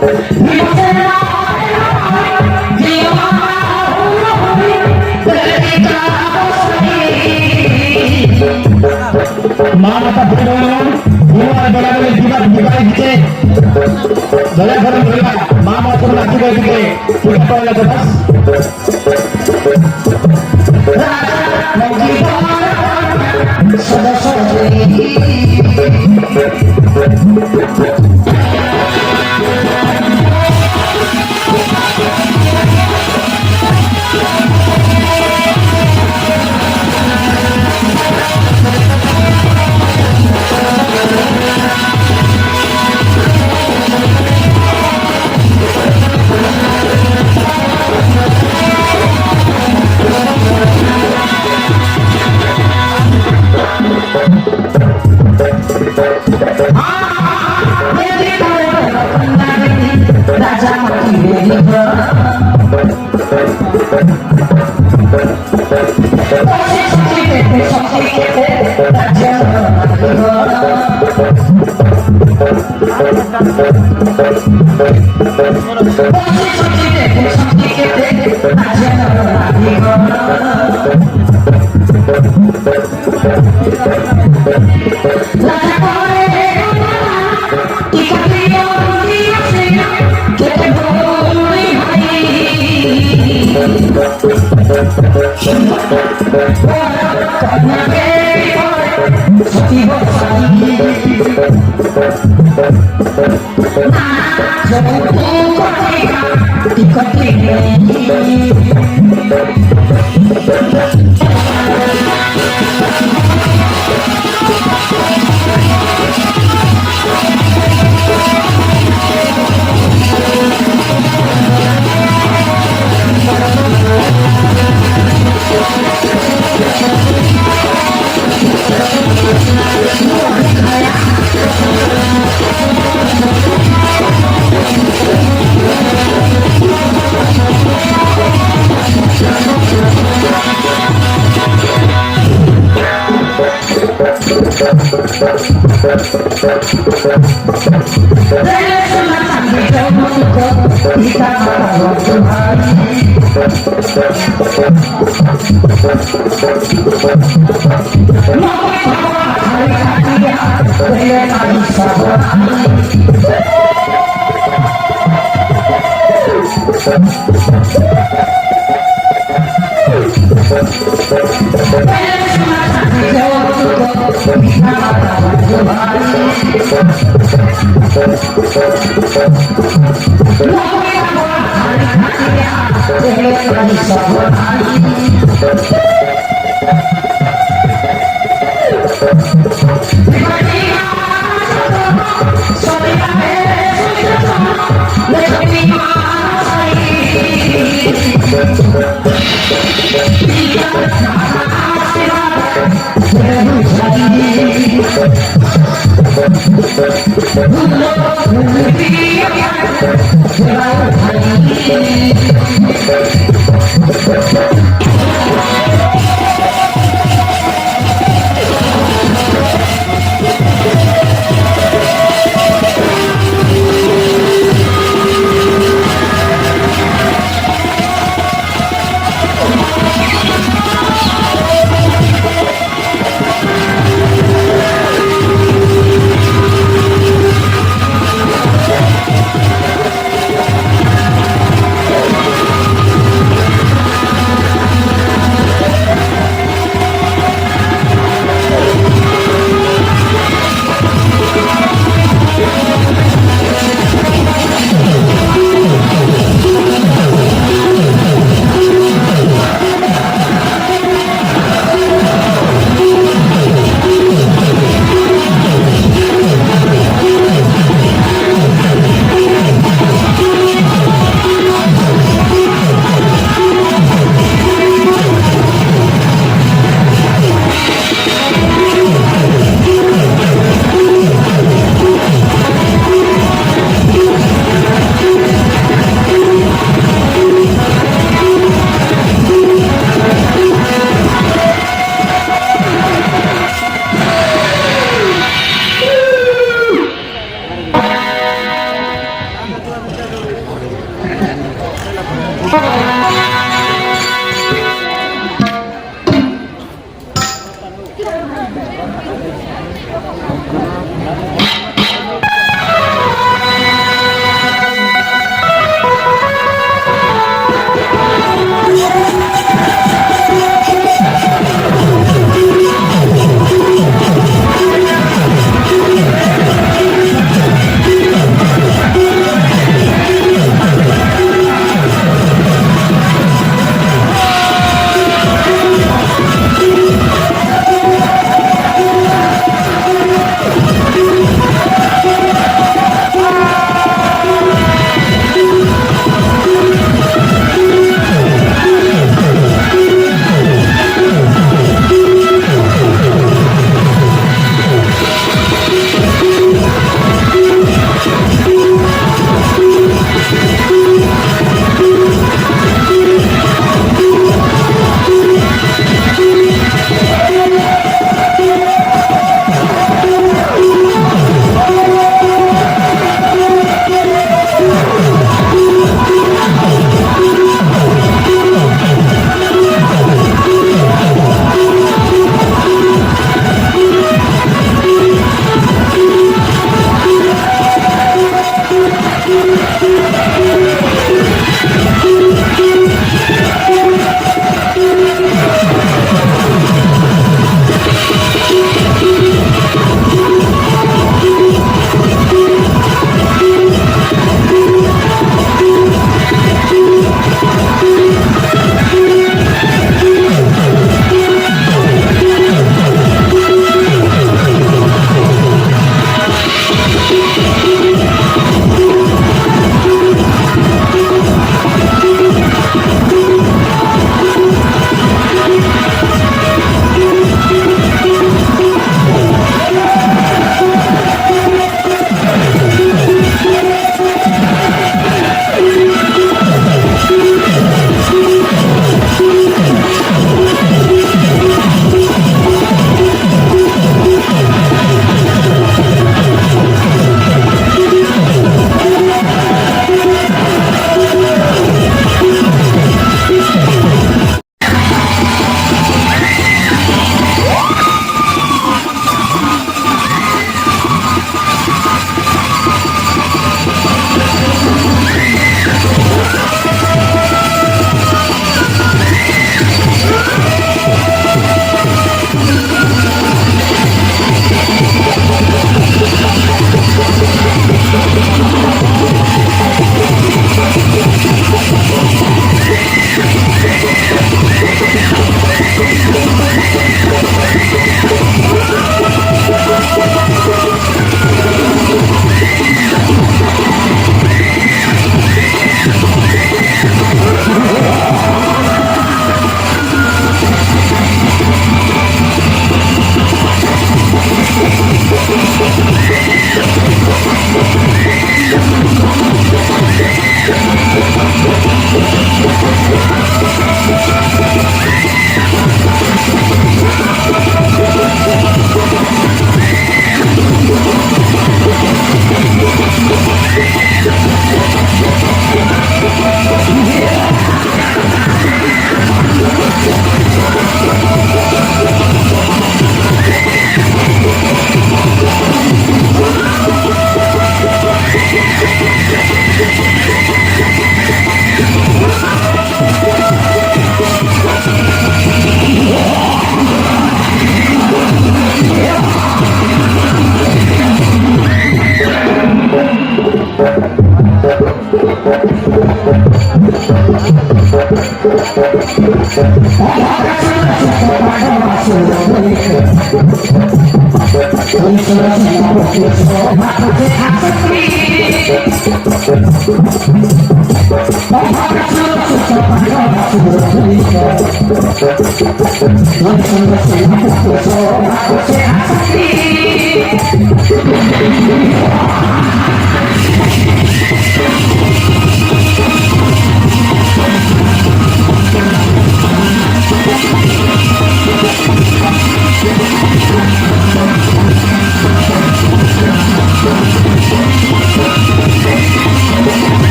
মা মাতা বেলা বলে দিবার দিতে দয়া করে বলিবা মা মাতা রাখি দিতে পূজা করা লাগে বাস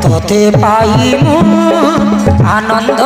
তোতে পাইমু আনন্দ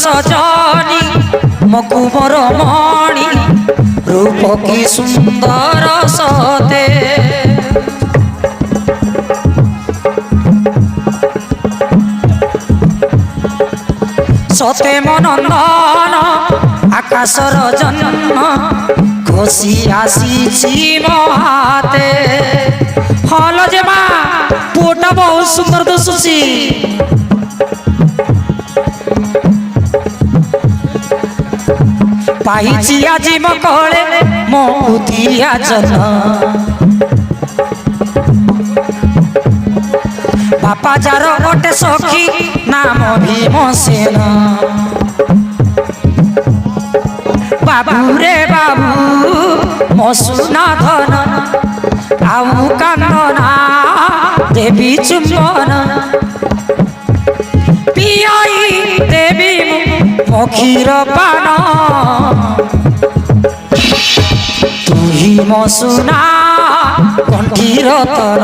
সজনী মকুমর মণি রূপ কি সুন্দর সতে সতে মনন্দন আকাশর জন্ম খসি আসিছি মহাতে হল যে মা পুটা বহুত সুন্দর দিশুছি পাইছি আজি মকলে মৌতিয়া জন বাপা যার গোটে সখী নাম ভীমসেন বাবু রে বাবু মসুনা ধন আউ কান্দনা দেবী চুম্বন পিয়াই দেবী মখির পান তুহি মসুনা কণ্ঠী রতন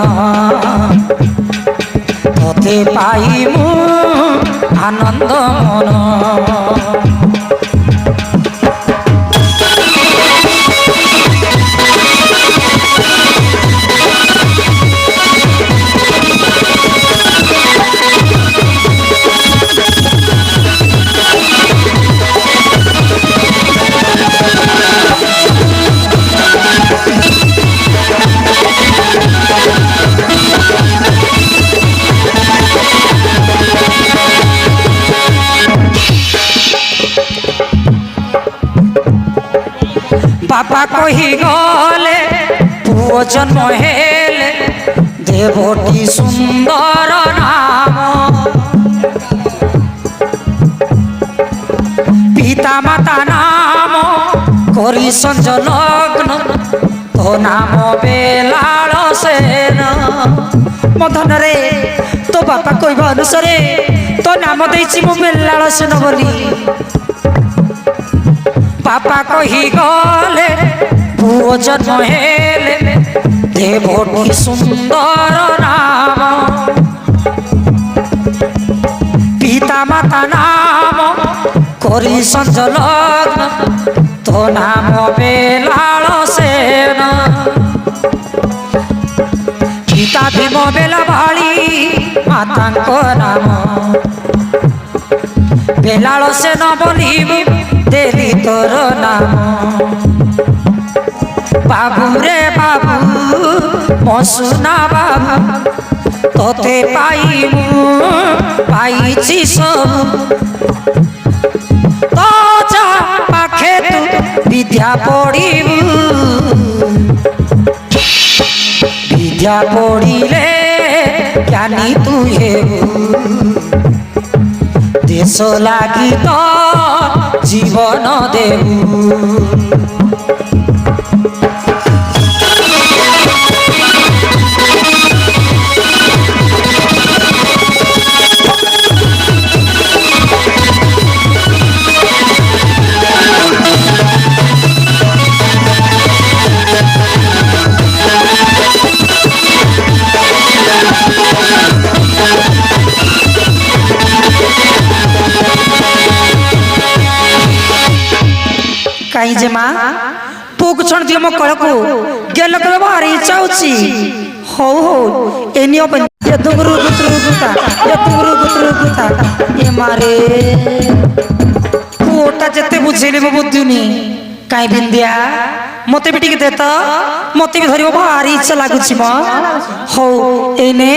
তোতে পাই মু আনন্দ মন বাপা কহি গলে পুয় জন্ম হেলে দেবটি সুন্দর নাম পিতা মাতা নাম করি সঞ্জ লগ্ন তো নাম বেলাল সেন মধন রে তো বাপা কইব অনুসারে তো নাম দেইছি মু বেলাল সেন বলি বাপা কহি গলে পুয় জন্ম হেলে দেবটি সুন্দর নাম পিতা মাতা নাম করি সঞ্জ লগ্ন তো নাম বেলাল সেন পিতা ভীম বেলা ভাଳି মাতাঙ্ক নাম বেলাল সেন বলিবু দেলি তোর নাম বাবু রে বাবু মসুনা বাবু তোতে পাই মু পাইছি সবু তো যা পাখে তু বিদ্যা পড়িবু বিদ্যা পড়িলে জ্ঞানী তুই হেবু দেশ লাগি তো জীবন দেবু कहीं जे माँ पुक छण दियो मो कळकु गेल के बाहर इच्छा होची हो हो एनियो बन ये दुगरु गुता ये मारे कोटा जते बुझेले मो बुद्धुनी काई बिंदिया मते बिटी के देता मते भी धरिबो भारी इच्छा लागुची म हो एने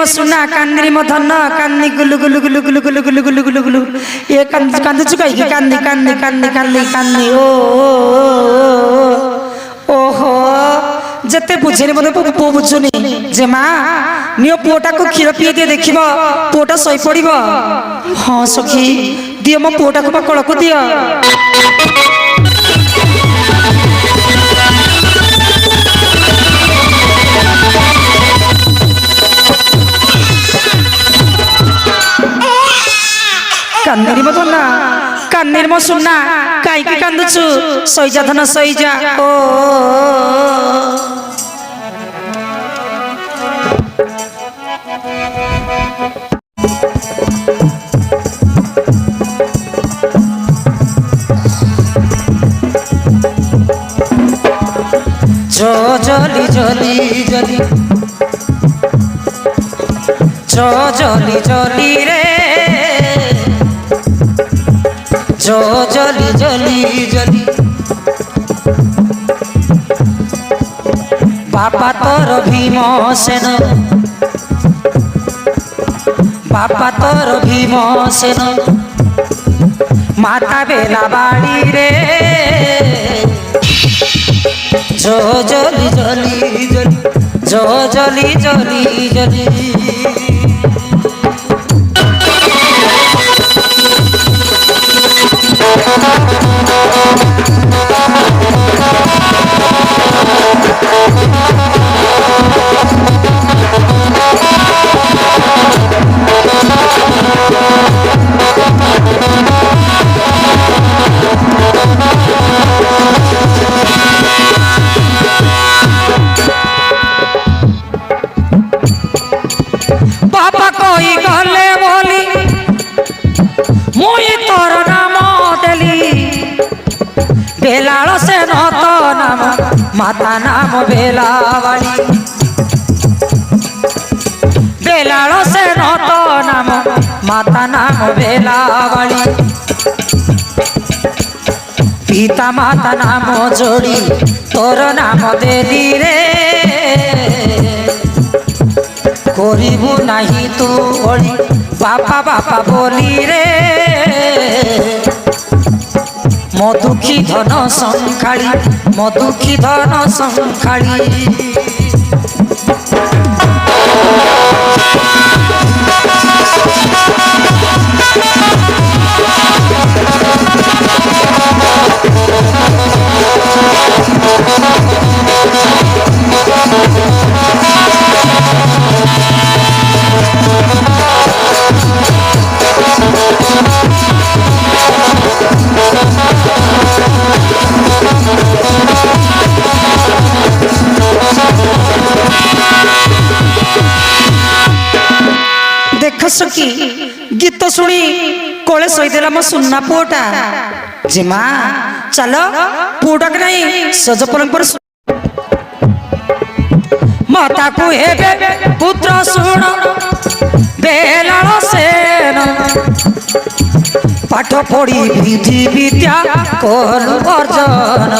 सुना कान्नी मो धन कान्नी गुलु गुलु गुलु गुलु गुलु गुलु गुलु गुलु गुलु ये कांदी चुकाई की कान्नी कान्नी कान्नी कान्नी कान्नी ओ हो जते बुझेनी मते पो बुझुनी जे मां नियो पुओटा को खीर पिए दे देखिबो पुओटा सई पड़िबो हां सखी दियो मो पुओटा को पकड़ को दियो कान्नेरी मो धन्ना कान्नेरी मो सुन्ना সইজা ধন সইজা ও জলি জলি জলি জলি জলি রে জলি জলি জলি বাবা তোর ভীম সেন বাবা তোর ভীম সেন মাতা বেলা বাড়ি রে জলি জলি জলি জলি জলি জলি বাবা কই গলে বলি মুই তোর নাম দেলি বেলাল সে নত নাম মাতা নাম বেলাবাড়ি বেলাল সে নত নাম মাতা নাম বেলাবাড়ি পিতা মাতা নাম যোড়ি তোর নাম দেলি রে করিবু নাহি তু অলি বাপা বাপা বলি রে মধুখী ধন সংখাড়ি মধুখী ধন সংখাড়ি देख सखी गीत शुणी कोले सईदेला मो सुन्ना पुओटा जे माँ चलो पुओटा के नहीं सज परंपर माता को हेबे पुत्र सुण बेलाल सेन पाठ पढ़ी विधि विद्या कलु अर्जन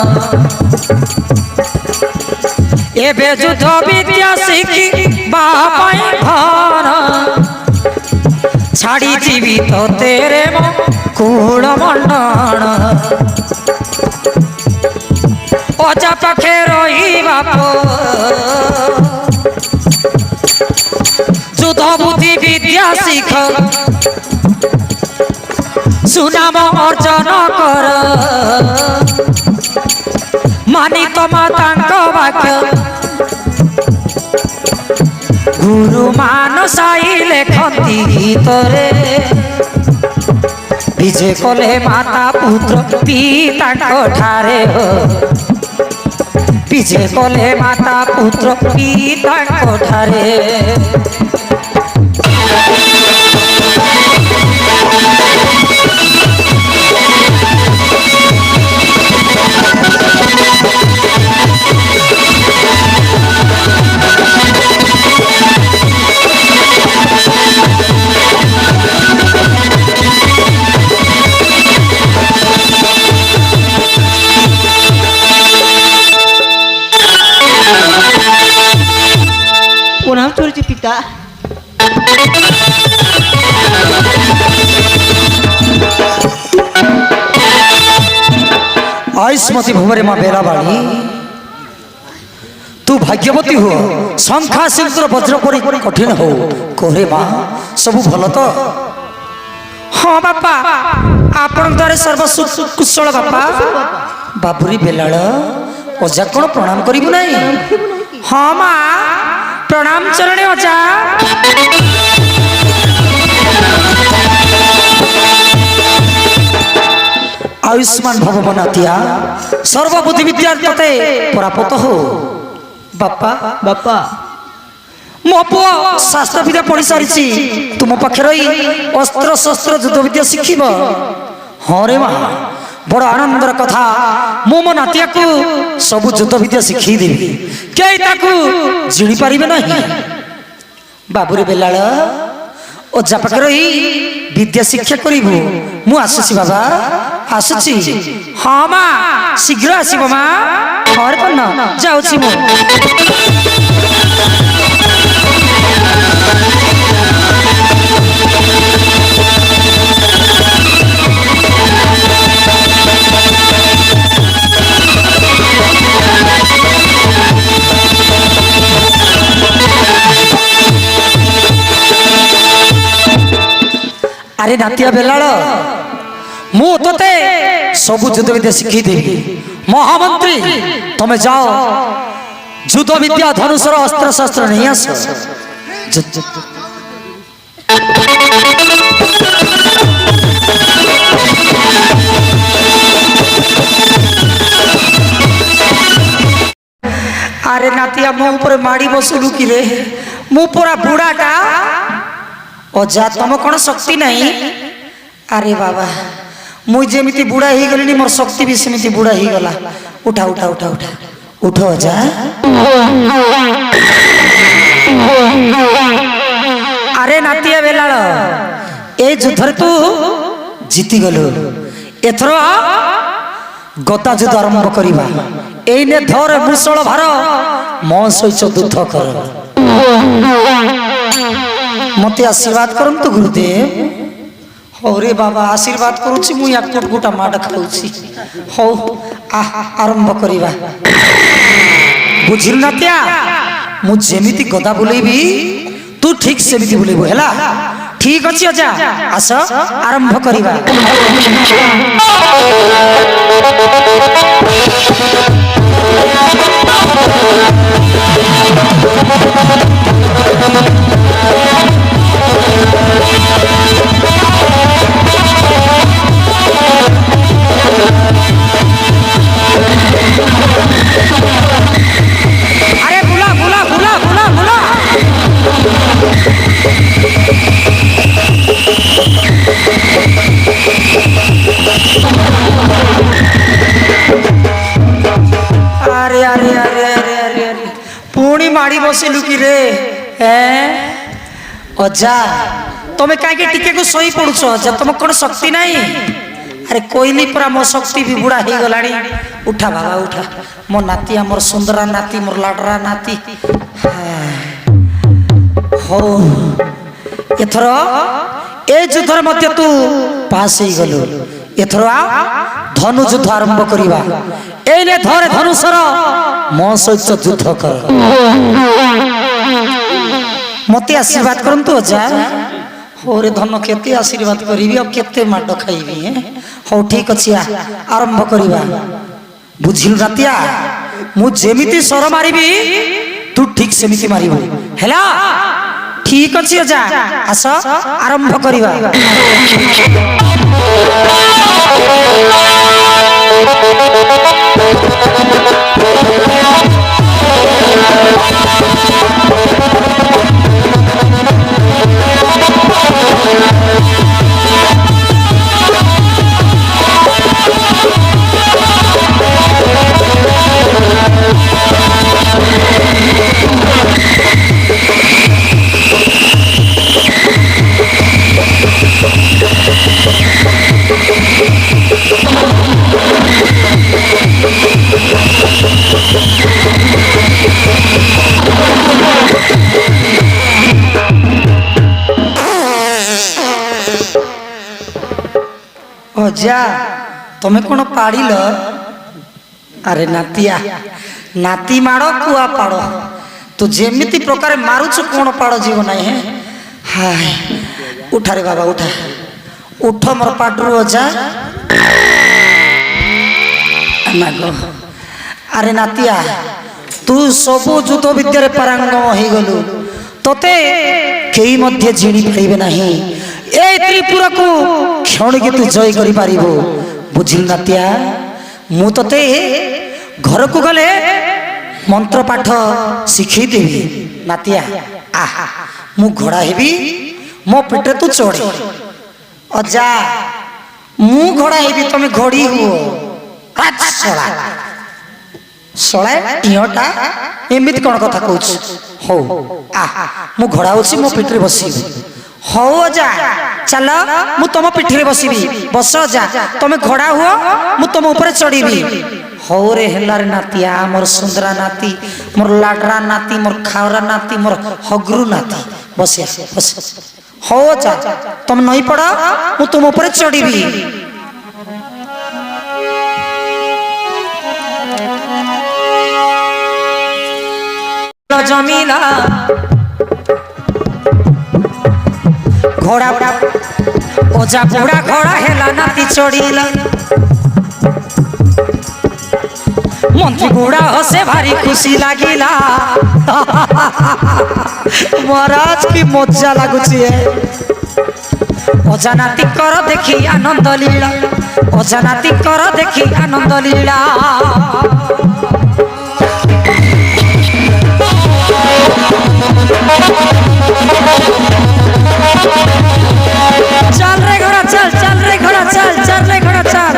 एबे युद्ध विद्या शिखी बापाई धन छाड़ी जीवित तेरे कूल मंडन अजा पाखे रही बाप युद्ध बुद्धि विद्या शिख सुनाम अर्जन कर मानी माता वाक्य गुरु मान साई लेखती गीतरे विजे कले माता पुत्र पिता ठारे हो विजे कले माता पुत्र पिता ठारे प्रणाम चोरी पिता आयुष्मती भुवरे माँ बेलाबाड़ी तू भाग्यवती हो शंखा सिंदूर वज्र परी कठिन हो कोरे माँ सब भल तो हाँ बापा आपण द्वारे सर्व कुशल बापा बाबुरी बेलाल अजा कौन प्रणाम करू ना हाँ माँ प्रणाम चरणे अजा आयुष्मान भव नातिया सर्वबुद्धि विद्या तते परापत हो बापा बापा मो पुआ शास्त्र विद्या पढ़ी सारी तुम पाखे रही अस्त्र शस्त्र युद्ध विद्या शिखिब हाँ रे माँ बड़ आनंदर कथा मो मो नातिया को सब युद्ध विद्या शिखी देवी कई ताकू जिणी पारिबे नहीं बाबुरे बेलाल ओजा पाखे रही विद्या शिक्षा करिबु मु आसुची बाबा आसुची हाँ माँ शीघ्र आसीब माँ और कौन जाऊची मु अरे नातिया बेलाल मु तोते सब युद्ध विद्या शिखी देवी महामंत्री तुम्हें जाओ युद्ध विद्या धनुषर अस्त्र शस्त्र नहीं आस अरे नातिया मो ऊपर माड़ी बसुलु कि रे मु पूरा बुढ़ाटा अजा तुम कौन शक्ति नहीं अरे बाबा मुझे जेमिति बुढ़ा ही गली मोर शक्ति भी सेमिति बुढ़ा ही गला उठा उठा उठा उठा उठो अजा अरे नातिया बेलाल ए युद्ध तू जीति गलु एथर गता युद्ध आरंभ करवा एने धर मुसल भार मो सहित युद्ध कर मते आशीर्वाद करंतु गुरुदेव हो रे बाबा आशीर्वाद करूची मु या गुटा माड खाउची हो आरंभ करिवा बुझिल नातिया मु जेमिति गदा बुलेबी तू ठीक सेमिति बुलेबो हैला ठीक अछि अजा आस आरंभ करिवा अरे बुला बुला बुला बुला बुला अरे अरे अरे अरे अरे अरे पुणी माड़ी बसिलु कि रे अजा तुम्हें कहीं टिके को सही पड़ुछ अजा तुम कौन शक्ति नहीं अरे कोईली परा मो शक्ति भी बुढ़ा ही गलानी उठा बाबा उठा मो नाती मोर सुंदरा नाती मोर लाडरा नाती हो एथर ए युद्ध मध्य तू पास ही गलु एथर धनु युद्ध आरंभ करिवा एने धरे धनुषर मो सहित युद्ध कर मते आशीर्वाद करंतु अजा होरे धन केते आशीर्वाद करिवि अब केते माड खाइबि हो ठीक अछि आरंभ करिवा बुझिल रातिया मु जेमिति सर मारिबि तू ठीक सेमिति मारिबो हैला ठीक अछि अजा आस आरंभ करिवा अजा तुम्हें कौन पाड़िल अरे नातिया नाती माड़ कुआ पाड़ तू जेमिति प्रकार मारुच कौन पाड़ जीव ना है हाय उठा रे बाबा उठा उठ मोर पाटरू अजा नागो अरे नातिया तू सबु युद्ध विद्या पारंगम हो गलु तोते कई मध्य जिणी पाइबे नहीं ए त्रिपुरा को क्षण के तू जय करि पारिबो ବୁଝିଲୁ ନାତିଆ ମୁଁ ତତେ ଘରକୁ ଗଲେ ମନ୍ତ୍ର ପାଠ ଶିଖେଇଦେବି ନାତିଆ। ଆହା ମୁଁ ଘୋଡ଼ା ହେବି ମୋ ପେଟରେ ତୁ ଚଢ଼େ। ଅଜା ମୁଁ ଘୋଡ଼ା ହେବି ତମେ ଘୋଡ଼ି ହୁଅ। ଶଳା ଶଳା ଟିଅଟା ଏମିତି କ'ଣ କଥା କହୁଛୁ? ହଉ ଆହା ମୁଁ ଘୋଡ଼ା ହଉଛି ମୋ ପିଠିରେ ବସିବି। ହଉ ଅଜା ଚାଲ ମୁଁ ତମ ପିଠିରେ ବସିବି। ବସ ଅଜା ତମେ ଘୋଡ଼ା ହୁଅ ମୁଁ ତମ ଉପରେ ଚଢ଼ିବି। ହଉ ରେ ହେଲା ରେ ନାତିଆ ମୋର ସୁନ୍ଦରା ନାତି ମୋର ଲାଡରା ନାତି ମୋର ଖାଉରା ନାତି ମୋର ହଗ୍ରୁ ନାତି ବସିଆ ବସ। ହଉ ଅଜା ତମେ ନଈ ପଡ଼ ମୁଁ ତୁମ ଉପରେ ଚଢ଼ିବି। ଜମିଲା ଘୋଡ଼ା ଓଜା ବୁଢ଼ା ଘୋଡ଼ା ହେଲା ନାତି ଚଢ଼ିଲା। ମନ୍ତ୍ରୀ ବୁଢ଼ା ହସେ ଭାରି ଖୁସି ଲାଗିଲା। ମହାରାଜ କି ମଜା ଲାଗୁଛି। ଅଜା ନାତିଙ୍କର ଦେଖି ଆନନ୍ଦ ଲୀଳା ଅଜା ନାତିଙ୍କର ଦେଖି ଆନନ୍ଦ ଲୀଳା। चल रे घोड़ा चल चल रे घोड़ा चल चल रे घोड़ा चल।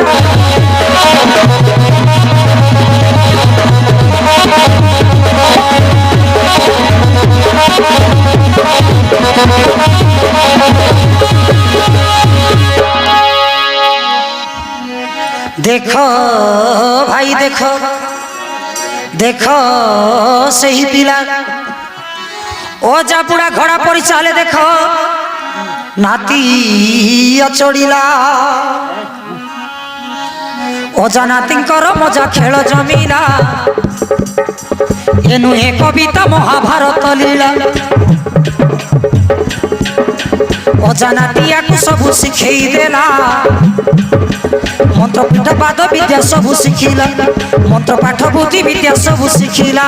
देखो भाई देखो देखो सही पिला ओजा बुढ़ा घोड़ा परी चाले देखो नाती चढ़िला। ओजा नातींकर मजा खेल जमिला। ए नुहे कविता महाभारत लीला। ओजा नातिया को सबू शिखेई देला। मंत्र पाठ पाद विद्या सबू शिखिला। मंत्र पाठ बुद्धि विद्या सबू शिखिला।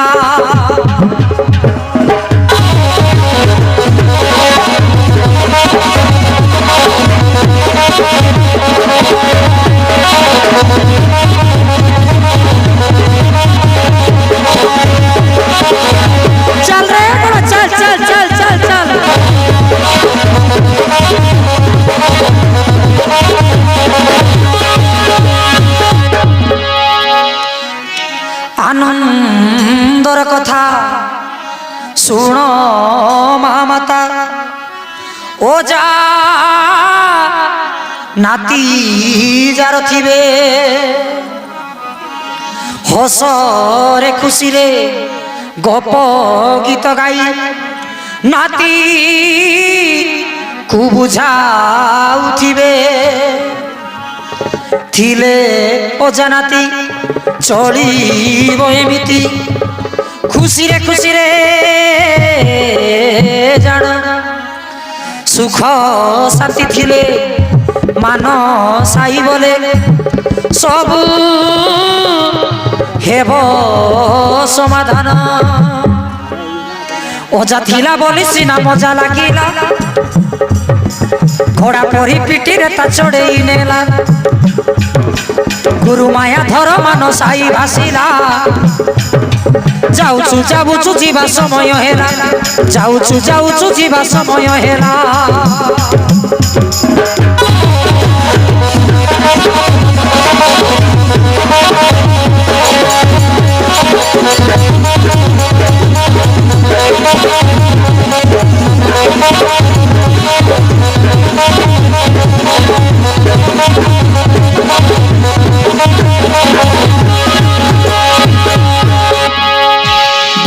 चल रे बड़ा चल चल चल चल चल। आनंदर कथा शुण महामाता ओजा नाती जार थिबे हसरे खुशी रे गप गीत गाई नाती को बुझाउथिबे। थिले ओजा नाती चलिब एमिति खुशी रे जान सुख शांति थिले मान साई बोले सब हेब समाधान। ओजा थिला बोली सीना मजा लागिला घोड़ा परी पिटी रे ता चढ़ेई नेला। गुरु माया धर मान साई भासिला। जाऊचु जाऊचु जीवा समय हेला जाऊचु जीवा समय हेला।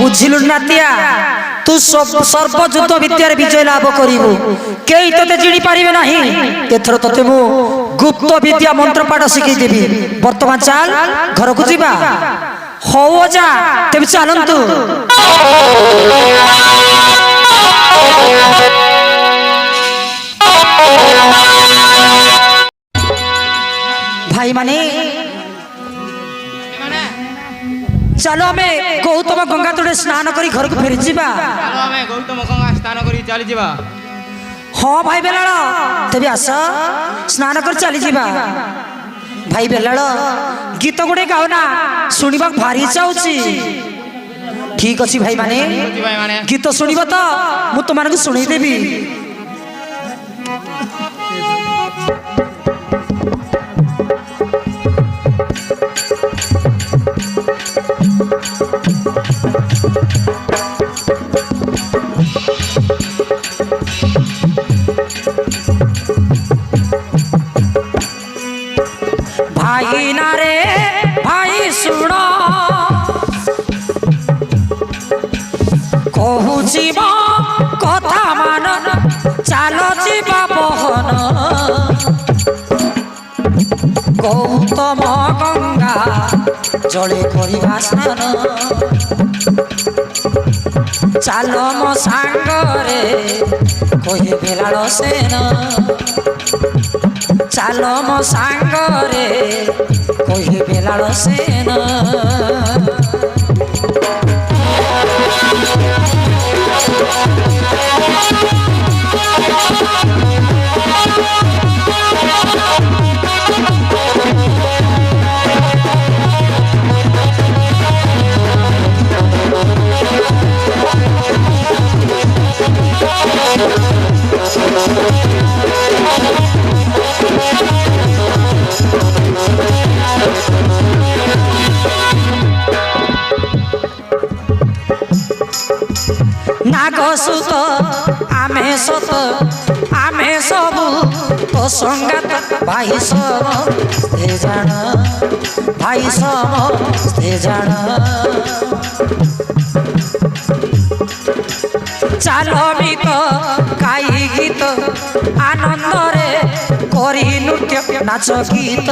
बुझिलु नातिया तू सर्वयुद्ध विद्यार विजय लाभ करिबु केई तते जिणी पारिबे नाही। एथर तते मु गुप्त विद्या मंत्र पाठ शिखै देबी। वर्तमान चाल घर को जीवा। हौ जा तेबे चलंतु। भाई माने चलो हमें गौतम गंगा तोड़े स्नान करी घर को फेरी जीवा। चलो हमें गौतम गंगा स्नान करी चली जीवा। हाँ भाई बेलाल तेबे आस स्नान कर चली जीवा। भाई बेलाल गीत गुड़े गाओना शुणा भारी चाहूँ ठीक अच्छी भाई माने भाई माने गीत शुणव तो मु तुम शुणेदेवी भाई ना रे भाई सुन कहूची मो कथा मान चलो जीवा बहन गौतम गंगा जले करवा स्नान चल मो सांगरे कहे बेलाल सेन चल मो सांगरे कहे बेलाल सेन नागसुत आमे सत आमे सबू तो संगात भाई समस्ते जान भाई समस्ते जान चाल गीत गाई गीत आनंद रे करी नृत्य नाच गीत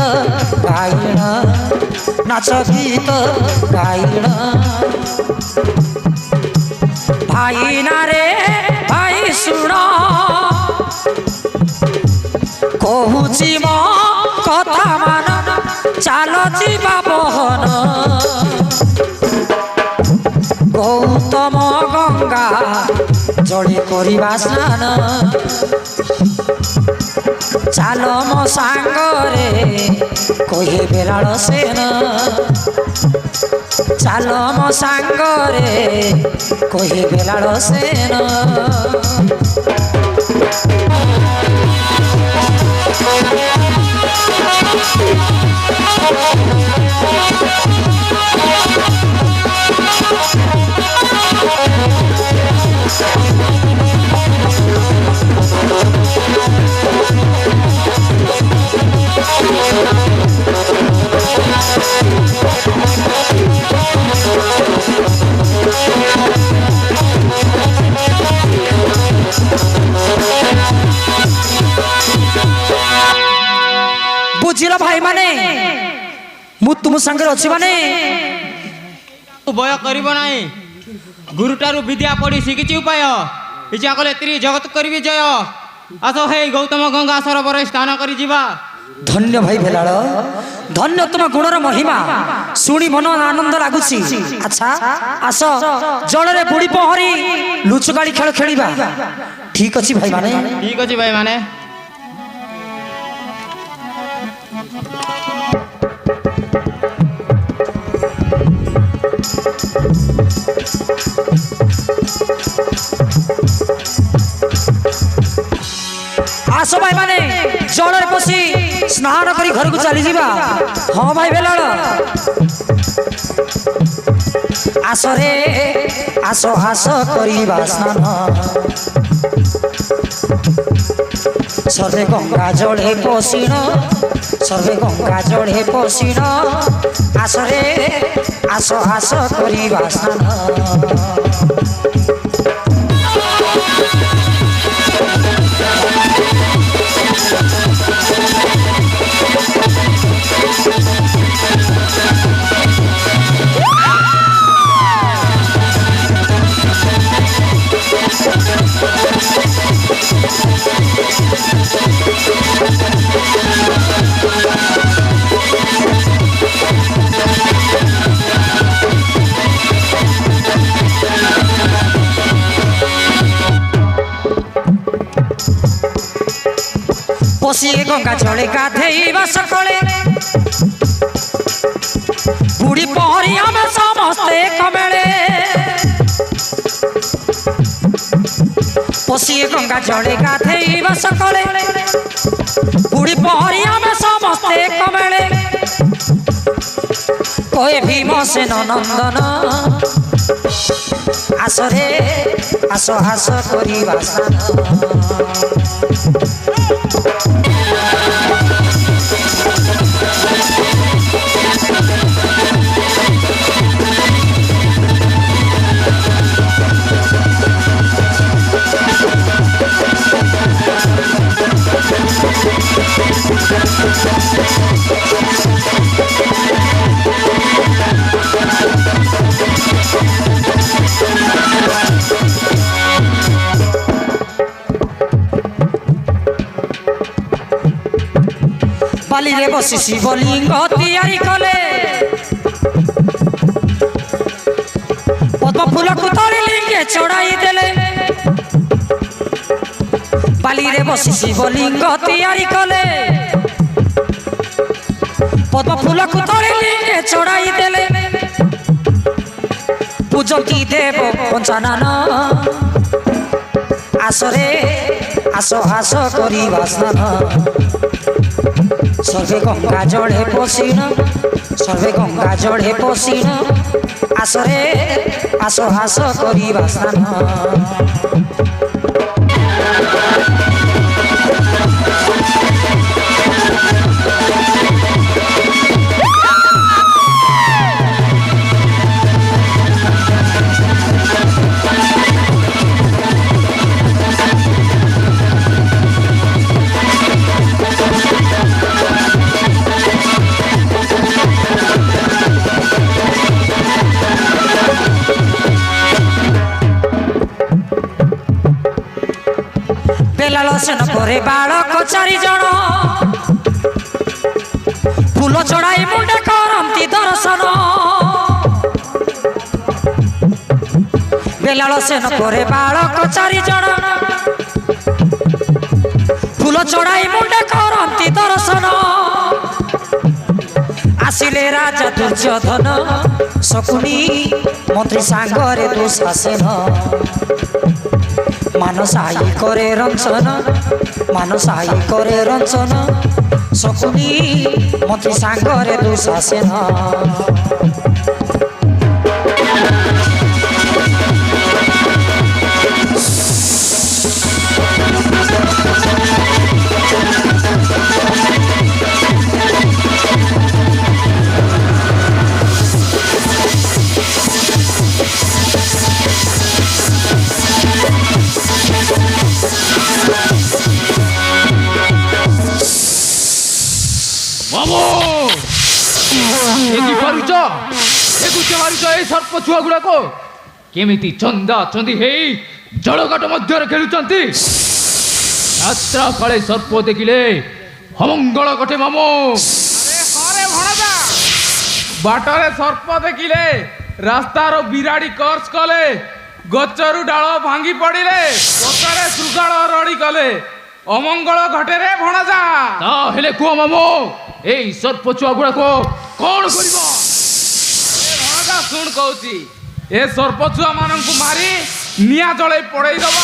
गाइण नाच गीत गाइण भाई ना रे भाई सुन कहूची मो कथा मान चल जीवा बहन गौतम गंगा जड़े करवा स्नान चल मो सांगरे कहे बेलाल सेन चल मो सांगरे कहे बेलाल सेन बुझिल भाई माने मु तुम संगे अच्छी माने भय कर गुरुटारू विद्या पढ़ी शिखी उपाय इच्छा कले त्री जगत करी जय आस हे गौतम गंगा सरोवर स्नान कर जीवा धन्य भाई भेलाल धन्य तुम गुणर महिमा शुणी मन आनंद लगुच अच्छा आस जल रे बुड़ी पहरी लुचकाड़ी खेल खेलिबा ठीक अच्छी भाई माने ठीक अच्छी भाई माने आस भाई माने जल रे पशी स्नान करी घर को चली जीवा हाँ भाई भेलाल आस रे आस आस करिबा स्नान सर्वे गंगा जड़े पशिण सर्वे गंगा जड़े पशिण आस रे आस आस करिबा स्नान पशिए गंगा जड़े गाधेइबा सकले ବୁଢ଼ୀ ପହଁରି ଆମେ ସମସ୍ତେ କମେଳେ ପଶିଏ ଗଙ୍ଗା ଜଳେ ଗାଧେଇବା ସକାଳେ ବୁଢ଼ୀ ପହଁରି ଆମେ ସମସ୍ତେ କମେଳେ କହେ ଭୀମସେନ ନନ୍ଦନ ଆସରେ ଆସ ହାସ କରିବା ସ୍ନାନ ବାଲିରେ ବସି ଶିବଲିଙ୍ଗ ତିଆରି କଲେ ପଦ୍ମ ଫୁଲକୁ ତଳି ଲିଙ୍ଗେ ଚଢ଼ାଇ ଦେଲେ ବାଲିରେ ବସି ଶିବଲିଙ୍ଗ ତିଆରି କଲେ ପଦ୍ମ ଫୁଲକୁ ତଳି ଲିଙ୍ଗେ ଚଢ଼ାଇ ଦେଲେ ପୂଜନ୍ତି ଦେବ ପଞ୍ଚାନନ ଆସରେ ଆସ ହାସ କରିବା ସ୍ନାନ सर्वे गंगा जड़े पसीन सर्वे गंगा जड़े पसीन आसरे आस हास करिबा स्नान लालसन करे बालक चारि जण फूल चढ़ाई मुंडे करती दर्शन बेलालसन करे बालक चारि जण फूल चढ़ाई मुंडे करती दर्शन आसिले राजा दुर्योधन शकुनी मंत्री सांगरे दुशासन मानसाई करे रंचन मानसाई करे रंचन शकुनी मंत्री सांगरे दुशासन सर्प छुआ गुड़ाक केमिति चंदा चंदी हे जलघाट मध्य खेलुंट यात्रा काले सर्प देखिले अमंगल घटे मामो बाटरे सर्प देखिले रास्तार बिराड़ी कर्ज कले गचरु डाल भांगी पड़िले पथरे सुगाल रड़ी कले अमंगल घटे रे भणजा हेले कुह मामो ए सर्प छुआ गुड़ाक कौन करिबो शुण कहूँ ए सर्पछुआ मानू मारी निआ जल पड़े दबा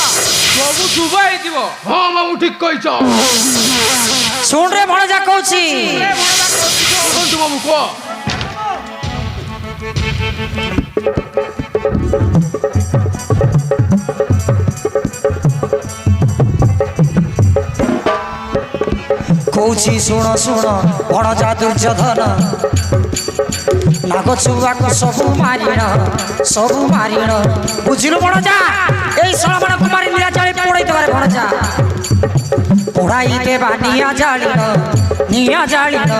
सब शुभ हो हाँ मामू ठीक कही शुण रे भणजा कहूँ मामू कह कहूँ शुण शुण भणजा दुर्योधन नाग छुआ को सबू मारिण बुझिलु भणजा ए सळ मन कुमारी निया जाळे पड़ै देबारे भणजा पड़ाई देबा निया जालिन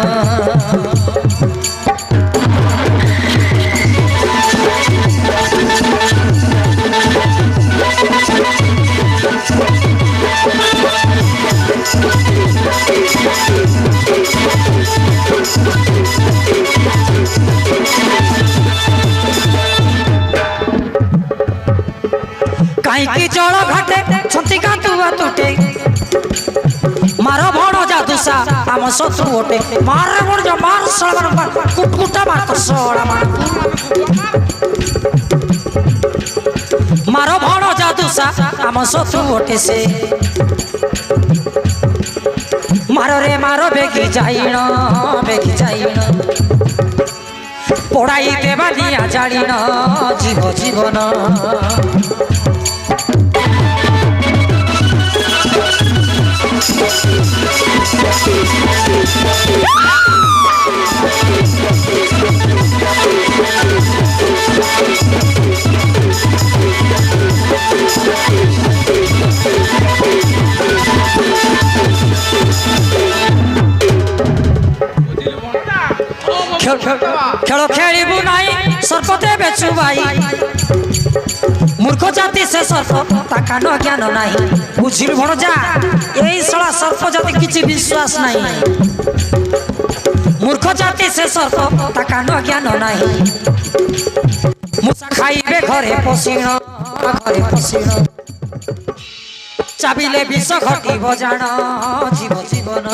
कहीं जल घाटे छंती कांतुआ तुटे मार भण जादूसा आम शत्रु ओटे मार बोल जा मार सळा मार कुटकुटा मार तो सळा मार मारो भण जादूसा आम शत्रु ओटे से मारो रे मारो बेगी जाइण पढ़ाई देवा दिया जाड़ीन जीव जीवन खेल खेलू नाई सर्प देवे चुबाई मूर्ख जाति से सर्प ताका न ज्ञान नहीं बुझिल भण जा यही सला सर्प जाति किछि विश्वास नहीं मूर्ख जाति से सर्प ताका न ज्ञान नहीं मुसा खाइबे घरे पसिण चाबिले विष घटी बजाण जीव जीवन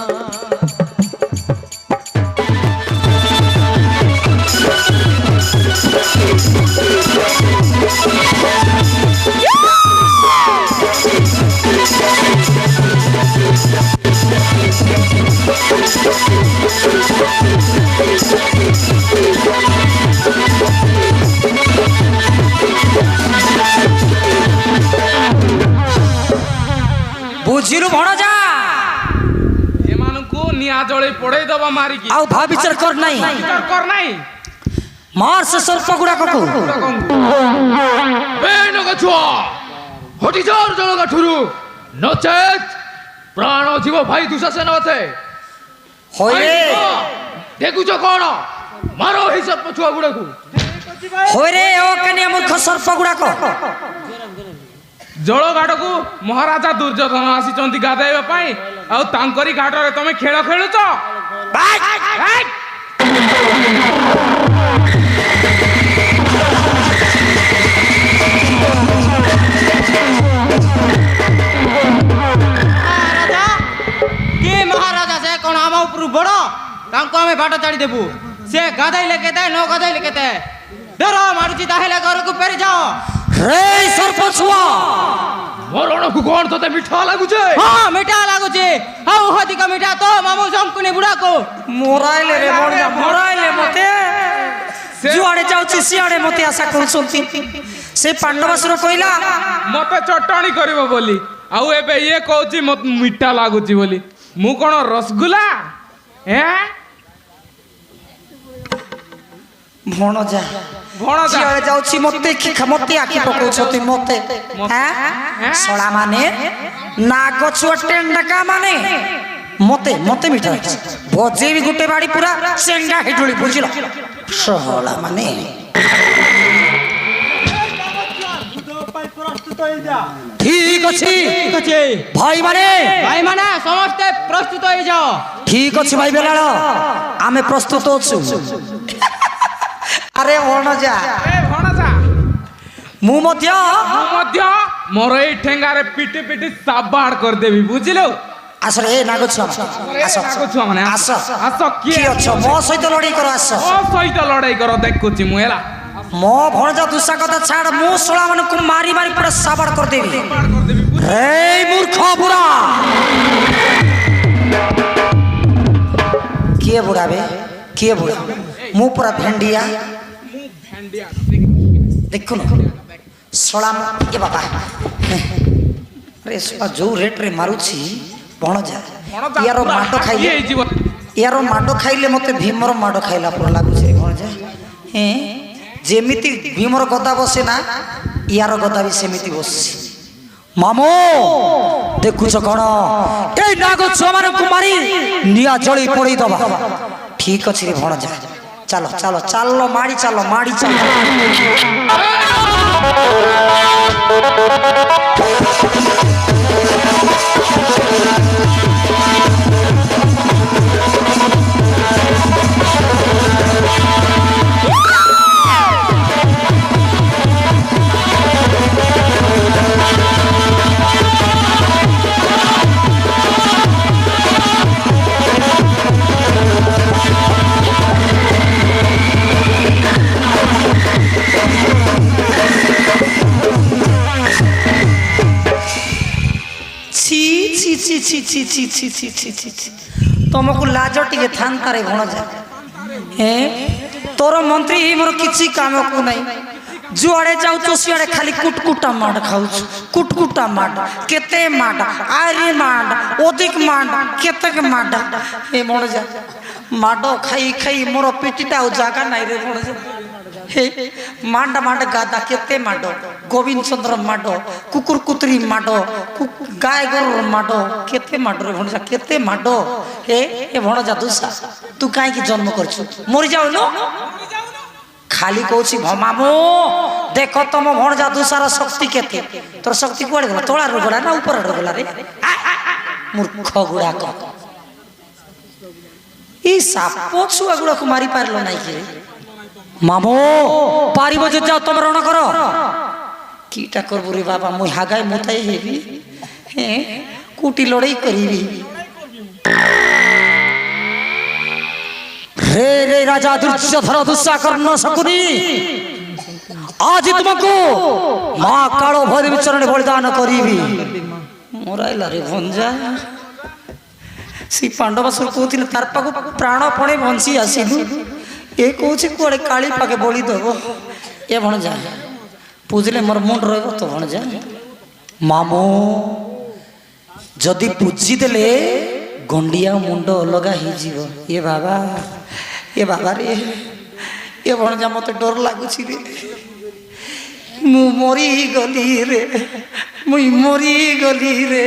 बुझिलु भणजा एमानकु निया जळे पड़े दबा मारी की आउ भा विचार कर नहीं मार से सर्प गुड़ा को ए नगछुआ हटी जोर जळ गठुरु नचेत प्राण जीव भाई दुशासन अथे होय देखु छ कोन मारो ही सर्प छुआ गुड़ा को होय रे ओ कन्या मूर्ख सर्प गुड़ा को जल घाट को महाराजा दुर्योधन आसी गाधेवा पाई आ तांकरी घाट रे तमे खेल खेलुच महाराजा से कौन आम ऊपर बड़ तांको आमे बाट छाड़ी देबू से गाधैले केते न गाधैले केते डर मारुची ताहेले घर को फेरी जाओ रे सर्प छुआ मरण को कोन तते मिठा लागु छे हां मिठा लागु छे हाउ हदिक मिठा तो मामू संकुनी बुढ़ा को मोराइले रे बणिया मोराइले मते जुआड़े जाउची सियाड़े मते आशा करछंती से पांडवासुर कइला मते चटणी करबो बोली आउ एबे ये कहूची मत मिठा लागु छी बोली मु कोन रसगुल्ला हैं भणजा जियाड़े जाउची मते मते आखि पकोछती मते हैं सळा माने नाग छुआ टेंडका माने मते मते मिठा भजे भी गुटे बाड़ी पूरा सेंगा हिडुली बुझिलो सळा माने ठीक अछि भाई माने समस्त प्रस्तुत हो जाओ ठीक अछि भाई बेलाळ आमे प्रस्तुत अछु अरे भणजा मु मध्य मोर ए ठेंगा रे पिटी पिटी साबाड़ कर देबी बुझिलो आस रे नाग छुआ आस नाग छुआ माने आस आस की अच्छा मो सहित लड़ाई कर आस ओ सहित लड़ाई कर देखुची मु हेला मो भणजा दुसा कथा छाड़ मु सोळा मन को मारी मारी पूरा साबाड़ कर देबी रे मूर्ख बुढ़ा के बुढ़ा बे के बुढ़ा मु पूरा भेंडिया देखो न सोळा के बाबा रे सोळा जो रेट रे मारुची भणजा यारो माटो खाइले यारो माटो खाइले मते भीमर माटो खाइला पर लागु छे भणजा हैं जेमिति भीमर गदा बसे ना यारो गदा भी सेमिति बससी मामो देखुछ कौन ए नाग छुआ मान कुमारी निया जली पड़ी दबा ठीक अछि रे भणजा चलो चलो चलो माड़ी चलो ছি ছি ছি ছি ছি ছি ছি ছি ছি ତମକୁ ଲାଜ ଟିକେ ଥାନ୍ତାରେ ଭଣଜା ତୋର ମନ୍ତ୍ରୀ ମୋର କିଛି କାମକୁ ନାହିଁ ଯୁଆଡ଼େ ଯାଉଛୁ ସିଆଡ଼େ ଖାଲି କୁଟକୁଟା ମାଡ଼ ଖାଉଛୁ କୁଟକୁଟା ମାଡ଼ କେତେ ମାଡ଼ ଆରେ ମାଡ଼ ଅଧିକ ମାଡ଼ କେତେକ ମାଡ଼ ଏ ଭଣଜା ମାଡ଼ ଖାଇ ଖାଇ ମୋର ପିଠିଟା ଆଉ ଜାଗା ନାହିଁ ରେ ଭଣଜା हे मांड मांड गादा केते माडो गोविंद चंद्र माडो कुकुर कुतरी माडो गाय गोर माडो केते माडो रे भणजा केते माडो हे ए भणजा दुसा तू काहे की जन्म करछु मरि जाऊ नो खाली कहूची भमामो देखो तुम भणजा दुसार शक्ति केते तोर शक्ति कोड़े गला तोळा रो गला ना ऊपर रो गला रे मूर्ख गुडा को ई साप छुआ गुडा को मारी पारलो नाही के मामो पारिब जे जाओ तुम रण कर कीटा करबु रे बाबा मुई हागाय मुताई हेबी हे कुटी लड़ाई करीबी रे रे राजा दुर्योधन दुस्सा कर्ण शकुनी आज तुमको मां कालो भैरवी चरण बलिदान करीबी मोराइला रे भंजा सी पांडवासुर कहथिले तार पाको प्राण पणे बंसी आसिलु ए कौच कुआड़े काली पाके बोली दब ए भणजा पूजले मोर मुंड रह तो भणजा मामो जदि पूजी देले गंडिया मुंड अलगा ही जीव ए बाबा रे ए भणजा मते डर लागुची रे मु मरी गली रे मुई मरी गली रे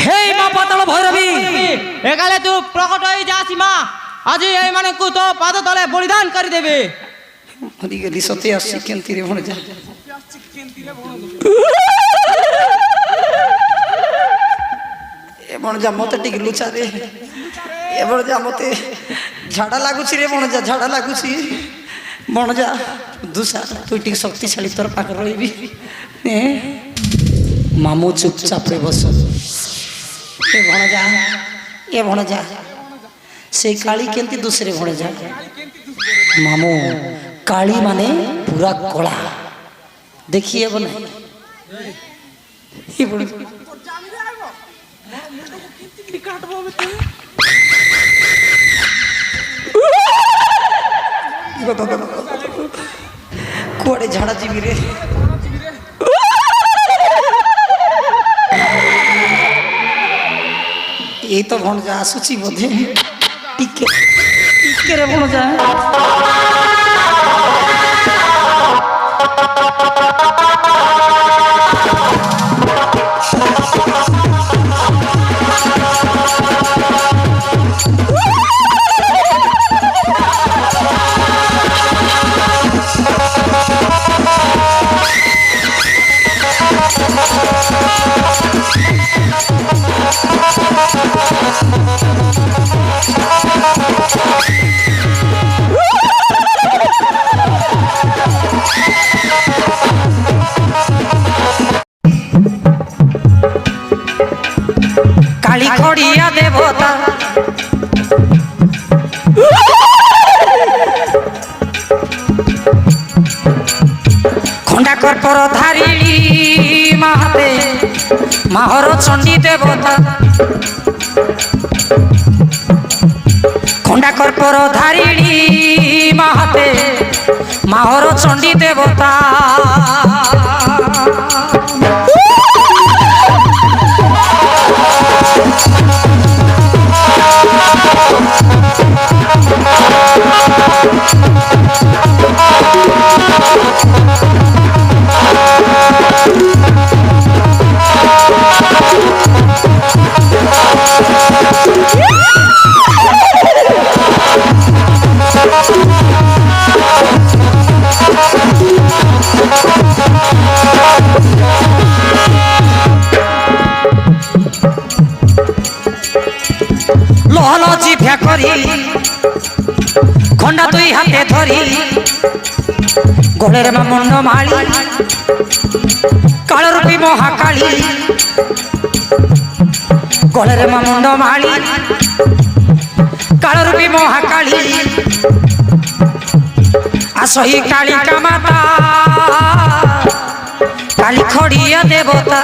हे मां पाताल भैरवी एकाले तू प्रकट हो जा सीमा आज ए माने को तो पाद तले बलिदान कर देबे मरी गली सते आसी केंती रे भण जा ए भण जा मते टिक लुचा रे ए भण जा मते झाड़ा लागुची रे भण जा झाड़ा लागुची भण जा दुसा तू टिक शक्तिशाली तोर पाक रहिबी ए मामू चुपचाप रे बस ए भणजा से काली केंती दूसरे भणजा मामू काली माने पूरा कला देखिए बने कुआड़े झाड़ा जीवी रे ये तो भणजा आसुची बोधे टिके रे भणजा काली खड़िया देवता खंडा कर्पर धारिणी माते माहर चंडी देवता खंडा कर्पर धारिणी माते माहर चंडी देवता लहल जिभ्या करी खंडा दुई हाथे धरी गोड़े मुंड माली काल रूपी महाकाली गोड़े मुंड माली काल रूपी महाकाली आसही कालिका माता কালী খড়িয়া দেবতা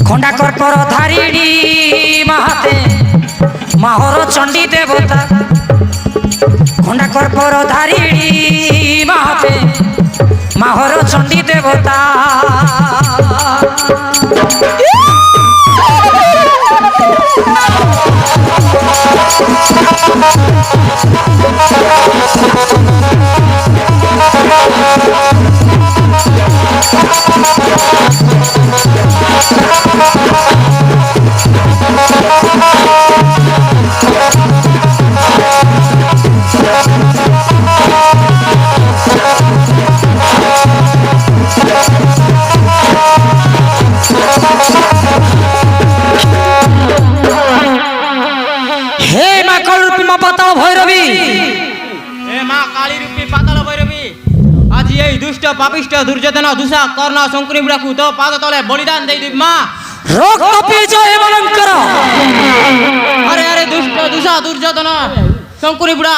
খন্ডা কর্পর ধারিণী মাহাতে মাহর চণ্ডী দেবতা খন্ডা কর্পর ধারিণী মাহাতে মাহর চণ্ডী দেবতা হে মা কালরূপী মা পাতাল ভৈরবী হে মা কালী রূপী পাতাল ভৈরবী আজি এই দুষ্ট পাপিষ্ট দুর্যোধন দুষা কর্ণ শঙ্কুনি বুড়াকু তো পাদ তলে বলিদান দেই দিবি মা রক্ত বিজয় অলঙ্কার আরে আরে দুষ্ট দুষা দুর্যোধন শঙ্কুনি বুড়া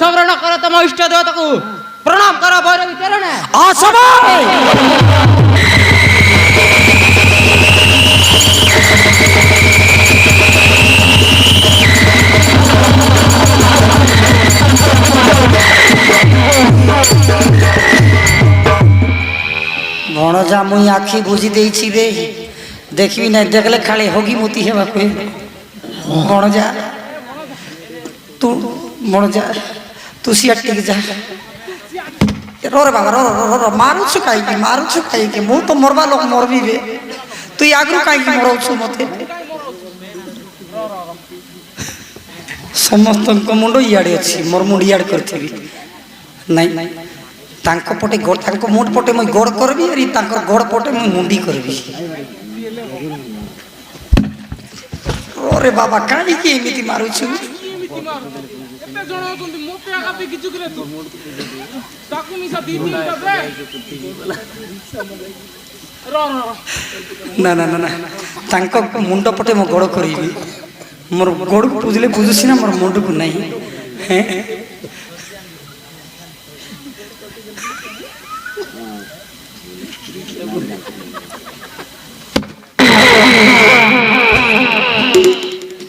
সংগ্রহ কর তম ইষ্ট দেবতাকু প্রণাম কর ভৈরবী চরণে আসবাই ভଣଜା ମୁଇଁ ଆଖି ବୁଝି ଦେଇଛି ରେ ଦେଖିବି ନାହିଁ ଦେଖିଲେ ଖାଲି ହଗି ମୁତି ହେବାକୁ ଭଣଜା ତୁ ଭଣଜା ତୁ ସିଆଡ଼େ ଟିକେ ଯା ରେ ବାବା ମାରୁଛୁ କାହିଁକି ମୁଁ ତ ମରବା ଲୋକ ମରବି ରେ ତୁଇ ଆଗରୁ କାହିଁକି ମରଉଛୁ ମତେ ସମସ୍ତଙ୍କ ମୁଣ୍ଡ ଇଆଡ଼େ ଅଛି ମୋର ମୁଣ୍ଡ ଇଆଡ଼େ କରିଥିବି ନାଇଁ ତାଙ୍କ ପଟେ ତାଙ୍କ ମୁଣ୍ଡ ପଟେ ମୁଇଁ ଗୋଡ଼ କରିବି ଆରି ତାଙ୍କର ଗୋଡ଼ ପଟେ ମୁଇଁ ମୁଣ୍ଡି କରିବି रे बाबा କାହିଁକି ଏମିତି ମାରୁଛୁ ଏତେ ଜଣ ଅଛନ୍ତି ମୋତେ ଆଗାପି କିଛି କରେ ତୁ ତାକୁ ମିଶା ଦି ତିନିଟା ଦେ ନା ନା ନା ନା ତାଙ୍କ ମୁଣ୍ଡ ପଟେ ମୁଁ ଗୋଡ଼ କରିବି ମୋର ଗୋଡ଼କୁ ବୁଝିଲେ ବୁଝୁଛି ନା ମୋର ମୁଣ୍ଡକୁ ନାହିଁ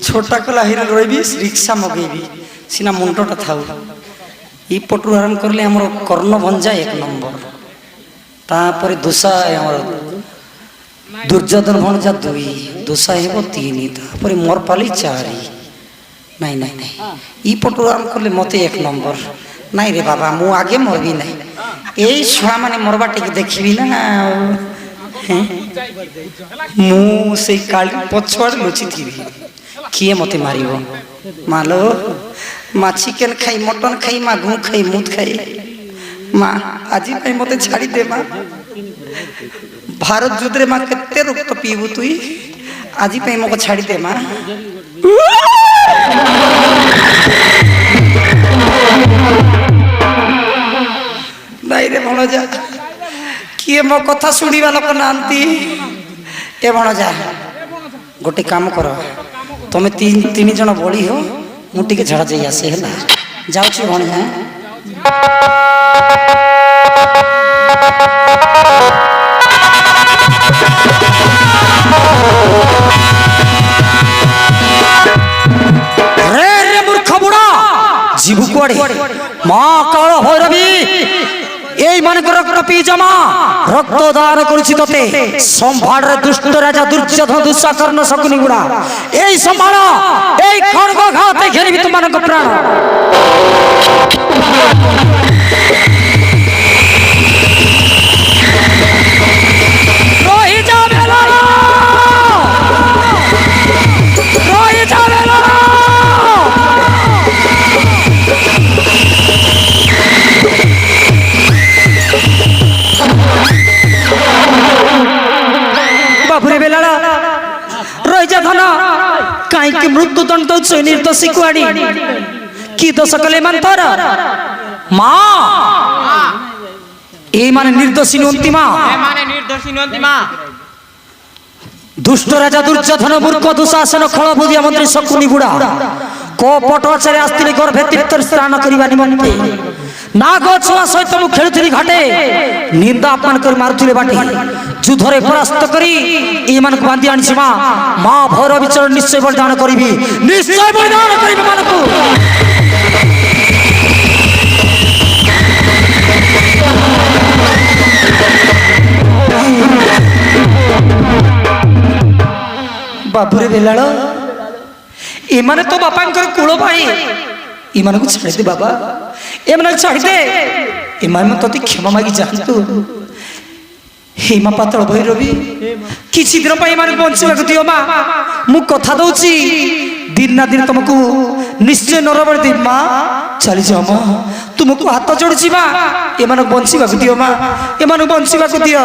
छोटा कला हिरो रही रिक्शा मगेबी सीना मुंडटा थाउ ई पटु आरंभ करले हमर कर्ण भंजा एक नंबर तापर दुसा हमर दुर्योधन भंजा दुई दुसा हेबो तीन तापर मोर पाली चारि नहीं नहीं नहीं ई पटु आरंभ करले मते एक नंबर नहीं रे बाबा मु आगे मरबी नहीं एई छुआ माने मरबा टिक देखिबी ना मु से काली पछवाड़ लुचि थी किए मते मारिबो मालो मा चिकन खाई मटन खाई मा घू खाई मुत खाई मा आजी भाई मते छाड़ी दे मा भारत युद्ध रे मा केते रक्त पीबू तुई आजी भाई मको छाड़ी दे मा भाई रे भणजा किए मो कथा सुनिबा लोक नांती ए भणजा गोटे काम करो तुम्हें तीन जन बड़ी हो मुझे झाड़ा जाई आसे है जाऊँ भणजा रे रे मूर्ख बुढ़ा जीवु कुआड़े माँ काल भैरवी এই মানক রক্ত পি জমা রক্ত দান করেছি তোতে সম্ভার দুষ্ট রাজা দুর্যোধন দুঃশাকর্ণ শকুনি গুড়া এই সম্ভার এই খড়গ ঘাতে ঘেরিবি তোমানক প্রাণ রহি যাবে না রহি যাবে না बाबुरे बेलाड़ा रही जा धन कहीं मृत्युदंड दौच निर्दोषी कुआड़ी कि दोष कले मान तोर माँ ए माने निर्दोषी नुंती माँ दुष्ट राजा दुर्योधन मूर्ख दुशासन खल बुधिया मंत्री शकुनी गुड़ा कपट आचार्य आस्तिले गर्भे तीर्थ स्नान करने निमंते ନାଗ ଛୁଆ ସହିତ ମୁଁ ଖେଳୁଥିଲି ଘାଟେ ନିନ୍ଦା ଅପମାନ କରି ମାରୁଥିଲେ ବାଟେ ଯୁଦ୍ଧରେ ପରାସ୍ତ କରି ଏମାନଙ୍କୁ ବାନ୍ଧି ଆଣିଛି ମା ଭୈରବୀ ଚରଣ ନିଶ୍ଚୟ ବଳିଦାନ କରିବି ନିଶ୍ଚୟ ବଳିଦାନ କରିବି ମାନଙ୍କୁ ବାବୁରେ ବେଲାଳ ଏମାନେ ତ ବାପାଙ୍କର କୂଳ ଭାଇ ଏମାନଙ୍କୁ ଛାଡ଼ିଦେ ବାବା ଏମାନଙ୍କୁ ଛାଡ଼ିଦେ ଏମାନେ ତତେ କ୍ଷମା ମାଗି ଯାଆନ୍ତୁ ହେ ମା ପାତାଳ ଭୈରବୀ କିଛି ଦିନ ପାଇଁ ଏମାନଙ୍କୁ ବଞ୍ଚିବାକୁ ଦିଅ ମା ମୁଁ କଥା ଦଉଛି ଦିନ ନା ଦିନ ତମକୁ ନିଶ୍ଚୟ ନରବଳି ଦେବି ମା ଚାଲିଯାଅ ମା ତୁମକୁ ହାତ ଯୋଡୁଛି ମା ଏମାନଙ୍କୁ ବଞ୍ଚିବାକୁ ଦିଅ ମା ଏମାନଙ୍କୁ ବଞ୍ଚିବାକୁ ଦିଅ